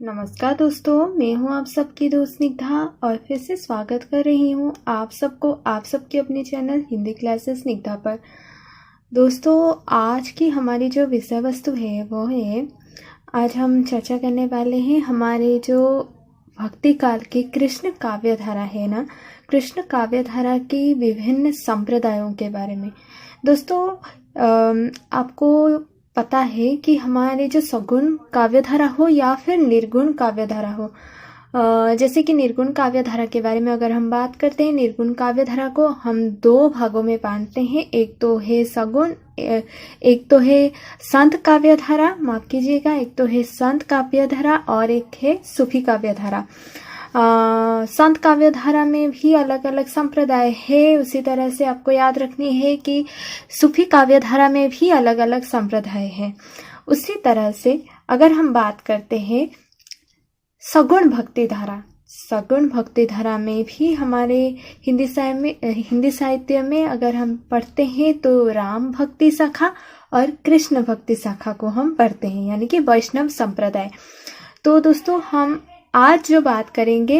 नमस्कार दोस्तों, मैं हूं आप सबकी दोस्त स्निग्धा और फिर से स्वागत कर रही हूं आप सबके अपने चैनल हिंदी क्लासेस स्निग्धा पर। दोस्तों, आज की हमारी जो विषय वस्तु है वो है, आज हम चर्चा करने वाले हैं हमारे जो भक्ति काल की कृष्ण काव्यधारा है ना, कृष्ण काव्यधारा की विभिन्न संप्रदायों के बारे में। दोस्तों, आपको पता है कि हमारे जो सगुण काव्यधारा हो या फिर निर्गुण काव्यधारा हो, जैसे कि निर्गुण काव्यधारा के बारे में अगर हम बात करते हैं, निर्गुण काव्यधारा को हम दो भागों में बांटते हैं। एक तो है सगुण, एक तो है संत काव्यधारा, माफ कीजिएगा, एक तो है संत काव्यधारा और एक है सूफी काव्यधारा। संत काव्यधारा में भी अलग अलग संप्रदाय है। उसी तरह से आपको याद रखनी है कि सूफी काव्यधारा में भी अलग अलग संप्रदाय है। उसी तरह से अगर हम बात करते हैं सगुण भक्ति धारा, सगुण भक्ति धारा में भी हमारे हिंदी साहित्य में अगर हम पढ़ते हैं तो राम भक्ति शाखा और कृष्ण भक्ति शाखा को हम पढ़ते हैं, यानी कि वैष्णव संप्रदाय। तो दोस्तों, हम आज जो बात करेंगे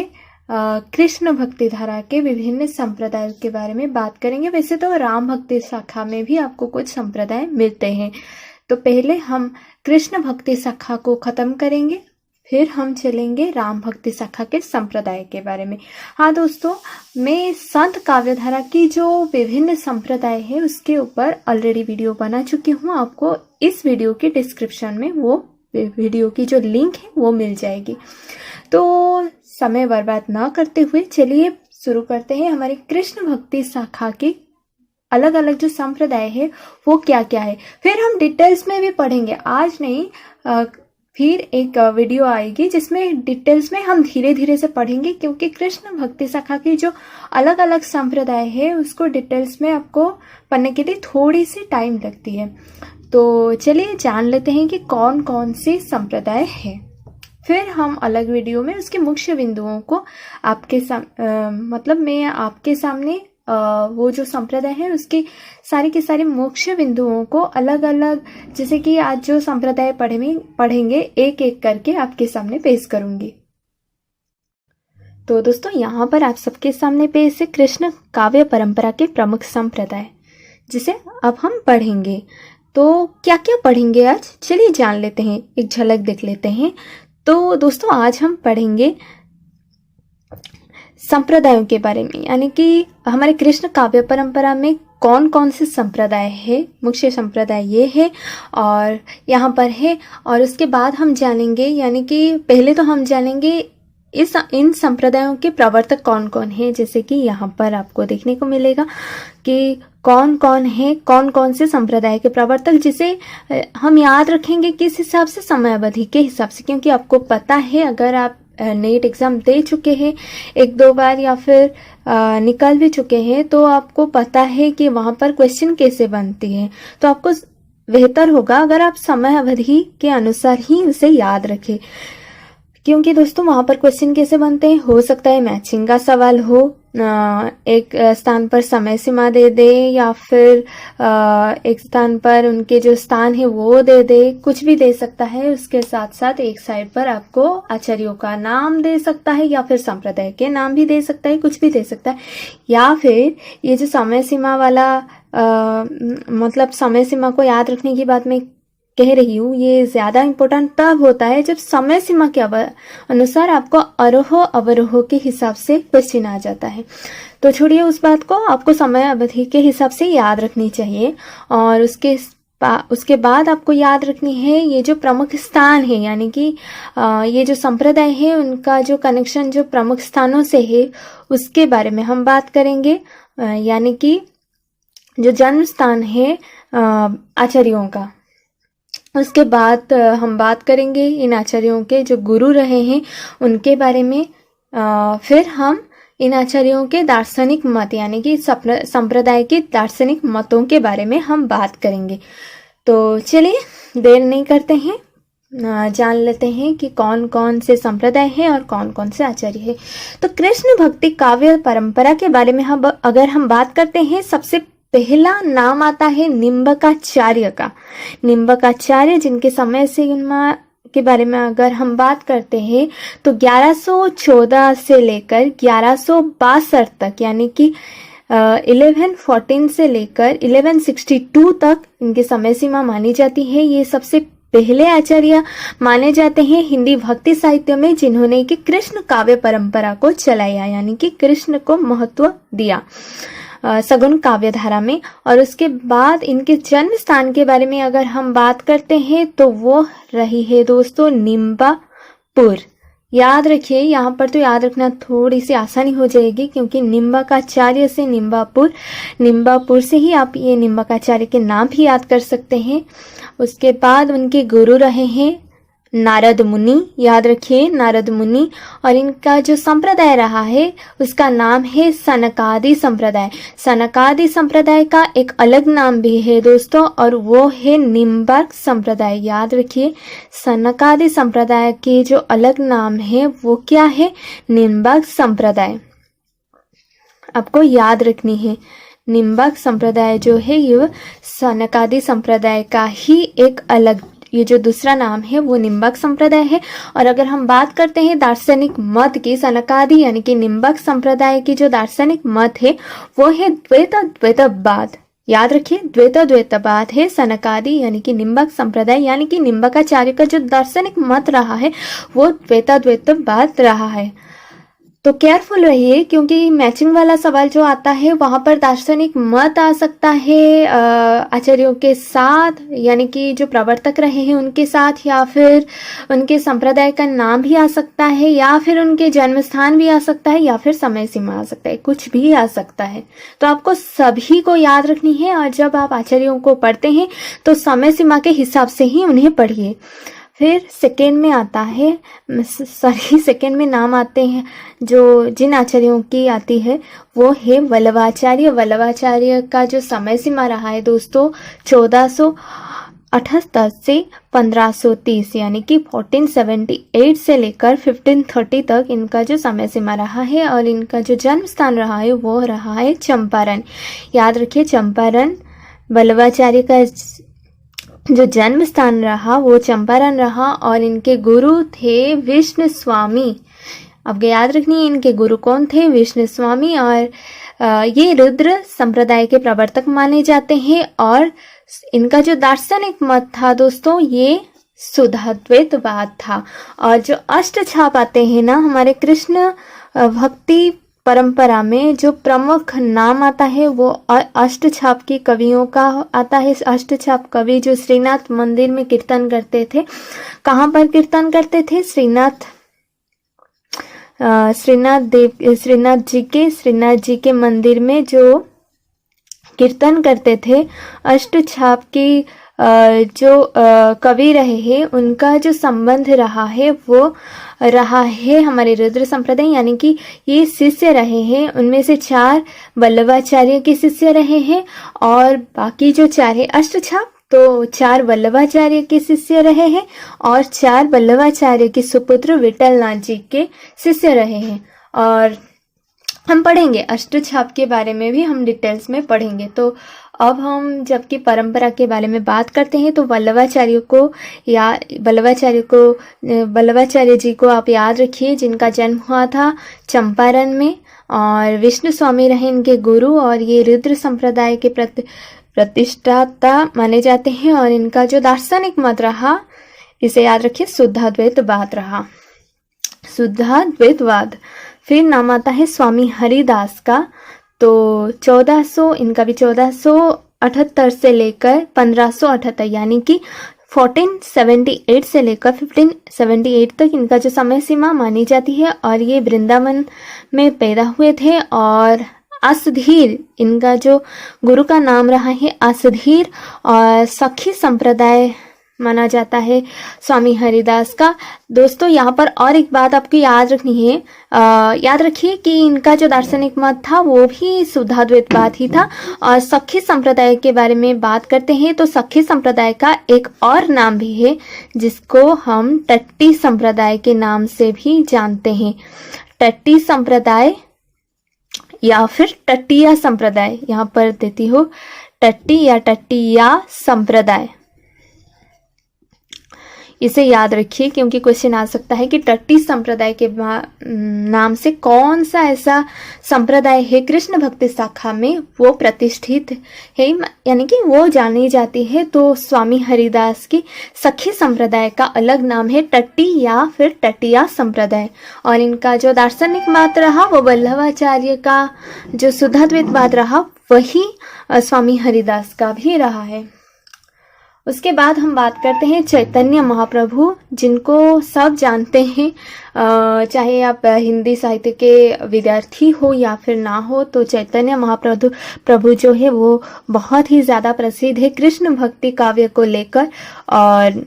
कृष्ण भक्ति धारा के विभिन्न संप्रदायों के बारे में बात करेंगे। वैसे तो राम भक्ति शाखा में भी आपको कुछ संप्रदाय मिलते हैं, तो पहले हम कृष्ण भक्ति शाखा को खत्म करेंगे, फिर हम चलेंगे राम भक्ति शाखा के संप्रदाय के बारे में। हाँ दोस्तों, मैं संत काव्यधारा की जो विभिन्न संप्रदाय है उसके ऊपर ऑलरेडी वीडियो बना चुकी हूँ। आपको इस वीडियो के डिस्क्रिप्शन में वो वीडियो की जो लिंक है वो मिल जाएगी। तो समय बर्बाद ना करते हुए चलिए शुरू करते हैं हमारी कृष्ण भक्ति शाखा के अलग अलग जो संप्रदाय है वो क्या क्या है। फिर हम डिटेल्स में भी पढ़ेंगे, आज नहीं, फिर एक वीडियो आएगी जिसमें डिटेल्स में हम धीरे धीरे से पढ़ेंगे, क्योंकि कृष्ण भक्ति शाखा की जो अलग अलग संप्रदाय है उसको डिटेल्स में आपको पढ़ने के लिए थोड़ी सी टाइम लगती है। तो चलिए जान लेते हैं कि कौन कौन से संप्रदाय है। फिर हम अलग वीडियो में उसके मुख्य बिंदुओं को मैं आपके सामने वो जो संप्रदाय है उसके सारे के सारे मुख्य बिंदुओं को अलग अलग, जैसे कि आज जो संप्रदाय पढ़ेंगे एक एक करके आपके सामने पेश करूंगी। तो दोस्तों, यहाँ पर आप सबके सामने पेश है कृष्ण काव्य परंपरा के प्रमुख संप्रदाय, जिसे अब हम पढ़ेंगे। तो क्या क्या पढ़ेंगे आज, चलिए जान लेते हैं, एक झलक देख लेते हैं। तो दोस्तों, आज हम पढ़ेंगे संप्रदायों के बारे में, यानी कि हमारे कृष्ण काव्य परंपरा में कौन कौन से संप्रदाय है, मुख्य संप्रदाय ये है और यहाँ पर है। और उसके बाद हम जानेंगे, यानी कि पहले तो हम जानेंगे इन संप्रदायों के प्रवर्तक कौन कौन है। जैसे कि यहाँ पर आपको देखने को मिलेगा कि कौन कौन है, कौन कौन से संप्रदाय के प्रवर्तक, जिसे हम याद रखेंगे किस हिसाब से, समय अवधि के हिसाब से। क्योंकि आपको पता है, अगर आप नेट एग्जाम दे चुके हैं एक दो बार या फिर निकल भी चुके हैं, तो आपको पता है कि वहां पर क्वेश्चन कैसे बनती है। तो आपको बेहतर होगा अगर आप समय अवधि के अनुसार ही उसे याद रखें, क्योंकि दोस्तों वहां पर क्वेश्चन कैसे बनते हैं, हो सकता है मैचिंग का सवाल हो, एक स्थान पर समय सीमा दे दे, या फिर एक स्थान पर उनके जो स्थान है वो दे दे, कुछ भी दे सकता है। उसके साथ साथ एक साइड पर आपको आचार्यों का नाम दे सकता है, या फिर संप्रदाय के नाम भी दे सकता है, कुछ भी दे सकता है। या फिर ये जो समय सीमा वाला समय सीमा को याद रखने की बात मैं कह रही हूँ, ये ज्यादा इम्पोर्टेंट तब होता है जब समय सीमा के अनुसार आपको आरोह अवरोह के हिसाब से क्वेश्चन आ जाता है। तो छोड़िए उस बात को, आपको समय अवधि के हिसाब से याद रखनी चाहिए। और उसके बाद आपको याद रखनी है ये जो प्रमुख स्थान है, यानी कि ये जो संप्रदाय है उनका जो कनेक्शन जो प्रमुख स्थानों से है उसके बारे में हम बात करेंगे। यानी कि जो जन्म स्थान है आचार्यों का, उसके बाद हम बात करेंगे इन आचार्यों के जो गुरु रहे हैं उनके बारे में। फिर हम इन आचार्यों के दार्शनिक मत, यानी कि संप्रदाय के दार्शनिक मतों के बारे में हम बात करेंगे। तो चलिए देर नहीं करते हैं, जान लेते हैं कि कौन कौन से संप्रदाय हैं और कौन कौन से आचार्य हैं। तो कृष्ण भक्ति काव्य परंपरा के बारे में अगर हम बात करते हैं, सबसे पहला नाम आता है निम्बकाचार्य का। निम्बकाचार्य, जिनके समय से के बारे में अगर हम बात करते हैं तो 1114 से लेकर 1162 तक, यानी कि 1114 से लेकर 1162 तक इनकी समय सीमा मानी जाती है। ये सबसे पहले आचार्य माने जाते हैं हिंदी भक्ति साहित्य में जिन्होंने कि कृष्ण काव्य परंपरा को चलाया, यानी कि कृष्ण को महत्व दिया सगुण काव्य धारा में। और उसके बाद इनके जन्म स्थान के बारे में अगर हम बात करते हैं तो वो रही है दोस्तों निम्बापुर। याद रखिए, यहाँ पर तो याद रखना थोड़ी सी आसानी हो जाएगी क्योंकि निम्बाकाचार्य से निम्बापुर से ही आप ये निम्बाकाचार्य के नाम भी याद कर सकते हैं। उसके बाद उनके गुरु रहे हैं नारद मुनि, याद रखिए नारद मुनि। और इनका जो संप्रदाय रहा है उसका नाम है सनकादि संप्रदाय। सनकादि संप्रदाय का एक अलग नाम भी है दोस्तों और वो है निम्बर्क संप्रदाय। याद रखिए सनकादि संप्रदाय के जो अलग नाम है वो क्या है, निम्बर्क संप्रदाय। आपको याद रखनी है, निम्बर्क संप्रदाय जो है ये सनकादि संप्रदाय का ही एक अलग, ये जो दूसरा नाम है वो निम्बक संप्रदाय है। और अगर हम बात करते हैं दार्शनिक मत की, सनकादि यानी कि निम्बक संप्रदाय की जो दार्शनिक मत है वो है द्वैतवाद। याद रखिए द्वैतवाद है सनकादि यानी कि निम्बक संप्रदाय, यानी कि निम्बकाचार्य का जो दार्शनिक मत रहा है वो द्वैतवाद रहा है। तो केयरफुल रहिए क्योंकि मैचिंग वाला सवाल जो आता है वहां पर दार्शनिक मत आ सकता है आचार्यों के साथ, यानी कि जो प्रवर्तक रहे हैं उनके साथ, या फिर उनके संप्रदाय का नाम भी आ सकता है, या फिर उनके जन्म स्थान भी आ सकता है, या फिर समय सीमा आ सकता है, कुछ भी आ सकता है। तो आपको सभी को याद रखनी है और जब आप आचार्यों को पढ़ते हैं तो समय सीमा के हिसाब से ही उन्हें पढ़िए। फिर सेकेंड में आता है, सेकेंड में नाम आते हैं जो जिन आचार्यों की आती है वो है वल्लभाचार्य। वल्लभाचार्य का जो समय सीमा रहा है दोस्तों 1478 से 1530, यानी कि 1478 से लेकर 1530 तक इनका जो समय सीमा रहा है। और इनका जो जन्म स्थान रहा है वो रहा है चंपारण। याद रखिए चंपारण, वल्लभाचार्य का जो जन्म स्थान रहा वो चंपारण रहा। और इनके गुरु थे विष्णु स्वामी। अब याद रखनी है इनके गुरु कौन थे, विष्णु स्वामी। और ये रुद्र संप्रदाय के प्रवर्तक माने जाते हैं। और इनका जो दार्शनिक मत था दोस्तों ये शुद्धाद्वैतवाद था। और जो अष्टछाप आते हैं ना हमारे कृष्ण भक्ति परंपरा में, जो प्रमुख नाम आता है वो अष्टछाप की कवियों का आता है। अष्टछाप कवि जो श्रीनाथ मंदिर में कीर्तन करते थे, कहाँ पर कीर्तन करते थे, श्रीनाथ जी के मंदिर में जो कीर्तन करते थे। अष्टछाप की जो कवि रहे हैं उनका जो संबंध रहा है वो रहा है हमारे रुद्र संप्रदाय, यानी कि ये शिष्य रहे हैं। उनमें से 4 वल्लभाचार्य के शिष्य रहे हैं और बाकी जो 4 है अष्टछाप, तो 4 वल्लभाचार्य के शिष्य रहे हैं और 4 वल्लभाचार्य के सुपुत्र विठलनाथ जी के शिष्य रहे हैं। और हम पढ़ेंगे अष्टछाप के बारे में भी, हम डिटेल्स में पढ़ेंगे। तो अब हम जबकि परंपरा के बारे में बात करते हैं तो वल्लभाचार्य जी को आप याद रखिए जिनका जन्म हुआ था चंपारण में। और विष्णु स्वामी रहे इनके गुरु और ये रुद्र संप्रदाय के प्रतिष्ठाता माने जाते हैं। और इनका जो दार्शनिक मत रहा इसे याद रखिए शुद्धाद्वैतवाद रहा, शुद्धाद्वैतवाद। फिर नाम आता है स्वामी हरिदास का, तो 1400 इनका भी 1478 से लेकर 1578, यानी कि 1478 से लेकर 1578 तक इनका जो समय सीमा मानी जाती है। और ये वृंदावन में पैदा हुए थे। और असधीर इनका जो गुरु का नाम रहा है असधीर, और सखी संप्रदाय माना जाता है स्वामी हरिदास का। दोस्तों यहाँ पर और एक बात आपको याद रखनी है, याद रखिए कि इनका जो दार्शनिक मत था वो भी शुद्धाद्वैतवाद ही था। और सखी संप्रदाय के बारे में बात करते हैं तो सखी संप्रदाय का एक और नाम भी है जिसको हम टट्टी संप्रदाय के नाम से भी जानते हैं। टट्टी संप्रदाय या फिर टट्टिया संप्रदाय, यहाँ पर देती हो टट्टी या टट्टिया संप्रदाय। इसे याद रखिए, क्योंकि क्वेश्चन आ सकता है कि टट्टी संप्रदाय के नाम से कौन सा ऐसा संप्रदाय है कृष्ण भक्ति शाखा में वो प्रतिष्ठित है, यानी कि वो जानी जाती है। तो स्वामी हरिदास की सखी संप्रदाय का अलग नाम है टट्टी या फिर टटिया संप्रदाय। और इनका जो दार्शनिक मत रहा वो वल्लभाचार्य का जो शुद्धाद्वैतवाद रहा वही स्वामी हरिदास का भी रहा है। उसके बाद हम बात करते हैं चैतन्य महाप्रभु, जिनको सब जानते हैं, चाहे आप हिंदी साहित्य के विद्यार्थी हो या फिर ना हो, तो चैतन्य महाप्रभु जो है वो बहुत ही ज़्यादा प्रसिद्ध है कृष्ण भक्ति काव्य को लेकर। और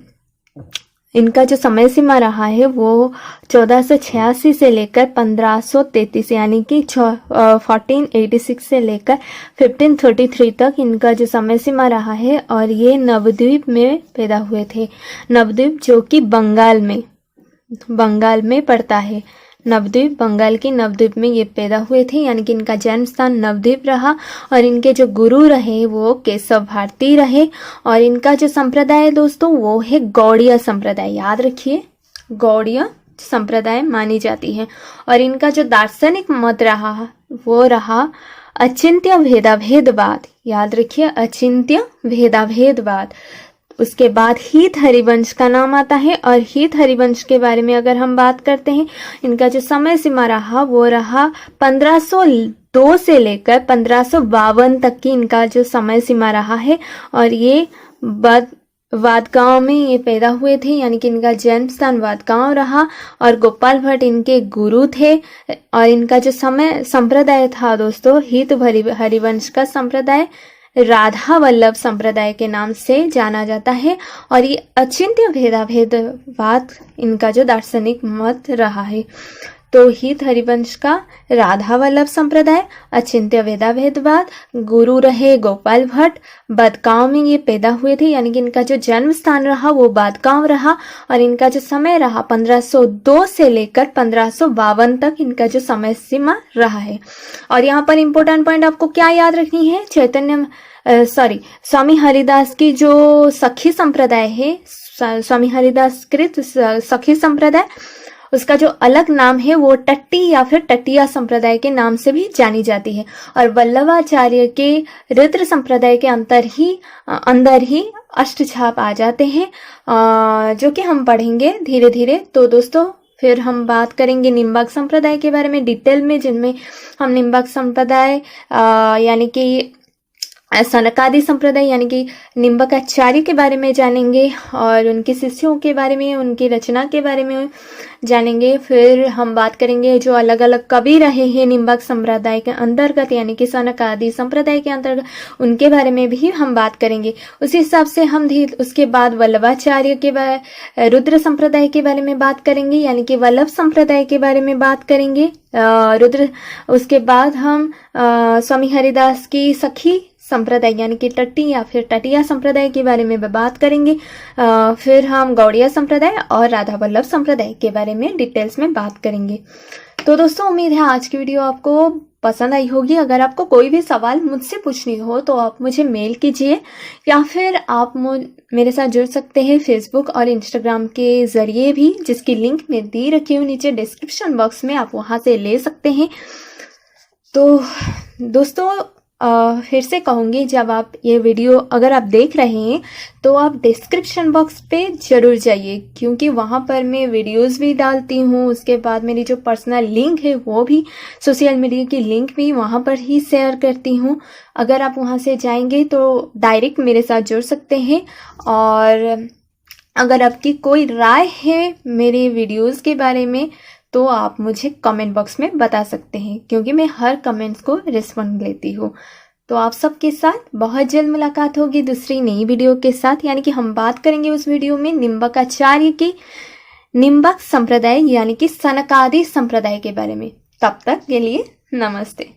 इनका जो समय सीमा रहा है वो 1486 से लेकर 1533 यानी कि 1486 से लेकर 1533 तक इनका जो समय सीमा रहा है। और ये नवद्वीप में पैदा हुए थे। नवद्वीप जो कि बंगाल में पड़ता है। नवद्वीप, बंगाल की नवद्वीप में ये पैदा हुए थे, यानी कि इनका जन्म स्थान नवद्वीप रहा। और इनके जो गुरु रहे वो केशव भारती रहे। और इनका जो संप्रदाय है दोस्तों वो है गौड़ीय संप्रदाय, याद रखिए गौड़ीय संप्रदाय मानी जाती है। और इनका जो दार्शनिक मत रहा वो रहा अचिंत्य भेदाभेदवाद, याद रखिए अचिंत्य भेदाभेदवाद। उसके बाद हीत हरिवंश का नाम आता है। और हीत हरिवंश के बारे में अगर हम बात करते हैं, इनका जो समय सीमा रहा वो रहा 1502 से लेकर 1552 तक की इनका जो समय सीमा रहा है। और ये वादगांव में ये पैदा हुए थे, यानी कि इनका जन्म स्थान वादगांव रहा। और गोपाल भट्ट इनके गुरु थे। और इनका जो संप्रदाय था दोस्तों, हीत हरिवंश का संप्रदाय राधा वल्लभ संप्रदाय के नाम से जाना जाता है। और ये अचिंत्य भेदाभेदवाद इनका जो दार्शनिक मत रहा है। तो हीत हरिवंश का राधा वल्लभ संप्रदाय, अचिंत्य भेदाभेदवाद, गुरु रहे गोपाल भट्ट, बदगांव में ये पैदा हुए थे, यानी कि इनका जो जन्म स्थान रहा वो बदगांव रहा। और इनका जो समय रहा 1502 से लेकर 1552 तक इनका जो समय सीमा रहा है। और यहाँ पर इंपॉर्टेंट पॉइंट आपको क्या याद रखनी है, स्वामी हरिदास की जो सखी संप्रदाय है, स्वामी हरिदास कृत सखी संप्रदाय, उसका जो अलग नाम है वो टट्टी या फिर टटिया संप्रदाय के नाम से भी जानी जाती है। और वल्लभाचार्य के रुद्र संप्रदाय के अंदर ही अष्टछाप आ जाते हैं, जो कि हम पढ़ेंगे धीरे धीरे। तो दोस्तों फिर हम बात करेंगे निम्बक संप्रदाय के बारे में डिटेल में, जिनमें हम निम्बक संप्रदाय यानी कि सनकादि संप्रदाय यानी कि निम्बकाचार्य के बारे में जानेंगे। और उनके शिष्यों के बारे में, उनकी रचना के बारे में जानेंगे। फिर हम बात करेंगे जो अलग अलग कवि रहे हैं निम्बक संप्रदाय के अंतर्गत, यानी कि सनकादि संप्रदाय के अंतर्गत, उनके बारे में भी हम बात करेंगे। उसी हिसाब से हम उसके बाद वल्लभाचार्य के रुद्र संप्रदाय के बारे में बात करेंगे, यानी कि वल्लभ संप्रदाय के बारे में बात करेंगे रुद्र। उसके बाद हम स्वामी हरिदास की सखी संप्रदाय यानी कि टट्टी या फिर टटिया संप्रदाय के बारे में बात करेंगे। फिर हम गौड़िया संप्रदाय और राधा वल्लभ संप्रदाय के बारे में डिटेल्स में बात करेंगे। तो दोस्तों उम्मीद है आज की वीडियो आपको पसंद आई होगी। अगर आपको कोई भी सवाल मुझसे पूछनी हो तो आप मुझे मेल कीजिए, या फिर आप मेरे साथ जुड़ सकते हैं फेसबुक और इंस्टाग्राम के जरिए भी, जिसकी लिंक मैं दी रखी हूँ नीचे डिस्क्रिप्शन बॉक्स में, आप वहाँ से ले सकते हैं। तो दोस्तों फिर से कहूँगी, जब आप ये वीडियो अगर आप देख रहे हैं तो आप डिस्क्रिप्शन बॉक्स पे ज़रूर जाइए, क्योंकि वहाँ पर मैं वीडियोस भी डालती हूँ। उसके बाद मेरी जो पर्सनल लिंक है वो भी, सोशल मीडिया की लिंक भी वहाँ पर ही शेयर करती हूँ। अगर आप वहाँ से जाएंगे तो डायरेक्ट मेरे साथ जुड़ सकते हैं। और अगर आपकी कोई राय है मेरी वीडियोज़ के बारे में तो आप मुझे कमेंट बॉक्स में बता सकते हैं, क्योंकि मैं हर कमेंट्स को रिस्पॉन्ड लेती हूँ। तो आप सबके साथ बहुत जल्द मुलाकात होगी दूसरी नई वीडियो के साथ, यानी कि हम बात करेंगे उस वीडियो में निम्बकाचार्य के निम्बक संप्रदाय यानी कि सनकादि संप्रदाय के बारे में। तब तक के लिए नमस्ते।